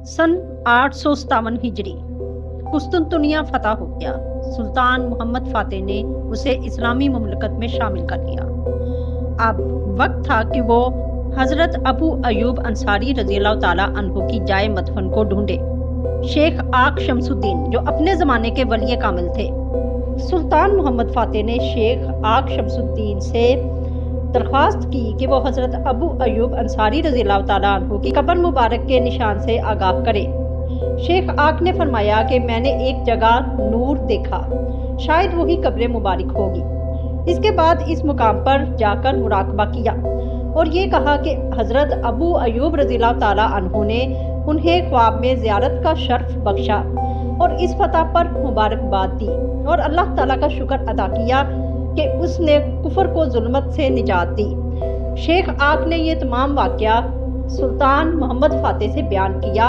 सन 857 हिजरी कुस्तुनतुनिया फतह हो गया। सुल्तान मोहम्मद फातेह ने उसे इस्लामी मुमलकत में शामिल कर लिया। अब वक्त था कि वो हजरत अबू अयूब अंसारी रज़ियल्लाहु ताला अन्हु की जाए मदफन को ढूंढे। शेख आक शमसुद्दीन जो अपने ज़माने के वली कामिल थे। सुल्तान मोहम्मद फातेह ने शेख आक शमसुद्दीन से दरख्वास्त की कि वो हजरत अबू अयूब अंसारी रज़ियल्लाहु ताला अन्हु की कब्र मुबारक के निशान से आगाह करे। शेख आक ने फरमाया कि मैंने एक जगह नूर देखा, शायद वही कब्र मुबारक होगी। इसके बाद इस मुकाम पर जाकर मुराकबा किया और ये कहा कि हजरत अबू अयूब रज़ियल्लाहु ताला अन्हु ने उन्हें ख्वाब में ज़ियारत का शर्फ बख्शा और इस फतह पर मुबारकबाद दी और अल्लाह ताला का शुक्र अदा किया कि उसने कुफर को जुल्मत से निजात दी। शेख आक ने ये तमाम वाक़या सुल्तान मोहम्मद फातेह से बयान किया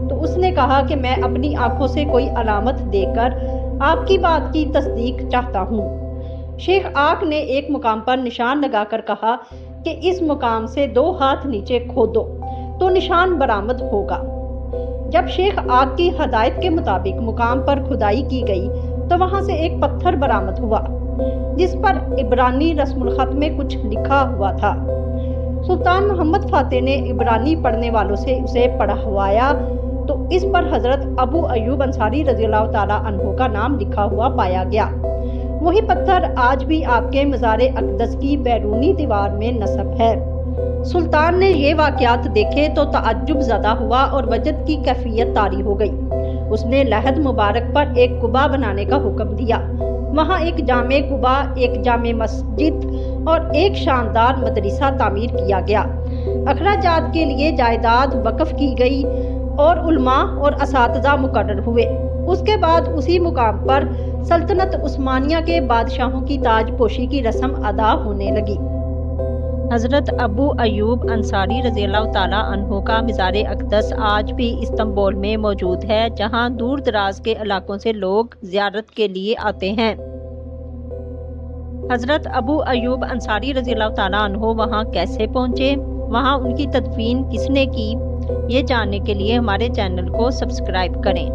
तो उसने कहा कि मैं अपनी आंखों से कोई अलामत देखकर आपकी बात की तस्दीक चाहता हूँ। शेख आक ने एक मुकाम पर निशान लगाकर कहा कि इस मुकाम से 2 हाथ नीचे खोदो तो निशान बरामद होगा। जब शेख आक की हदायत के मुताबिक मुकाम पर खुदाई की गई तो वहाँ से एक पत्थर बरामद हुआ जिस पर इब्रानी रस्मुल खत में कुछ लिखा हुआ था। सुल्तान मोहम्मद फातेह ने इब्रानी पढ़ने वालों से उसे पढ़वाया तो इस पर हजरत अबू अयूब अंसारी रज़ियल्लाहु ताला अन्हु का नाम लिखा हुआ पाया गया। वही पत्थर आज भी आपके मज़ार अक़दस की बैरूनी दीवार में नस्ब है। सुल्तान ने ये वाक़यात देखे तो ताज्जुब ज़दा हुआ और वजद की कैफियत तारी हो गई। उसने लहद मुबारक पर एक कुबा बनाने का हुक्म दिया। वहाँ एक जामे कुबा, एक जामे मस्जिद और एक शानदार मदरसा तामीर किया गया। अखराजात के लिए जायदाद वक़्फ़ की गई और उलमा और असातिज़ा मुकर्रर हुए। उसके बाद उसी मुकाम पर सल्तनत उस्मानिया के बादशाहों की ताजपोशी की रस्म अदा होने लगी। हज़रत अबू अयूब अंसारी रज़ियल्लाहु ताला अन्हु का मज़ार अक़दस आज भी इस्तांबुल में मौजूद है, जहां दूर दराज के इलाकों से लोग ज़ियारत के लिए आते हैं। हज़रत अबू अयूब अंसारी रज़ियल्लाहु ताला अन्हु वहां कैसे पहुंचे, वहां उनकी तदफीन किसने की, ये जानने के लिए हमारे चैनल को सब्सक्राइब करें।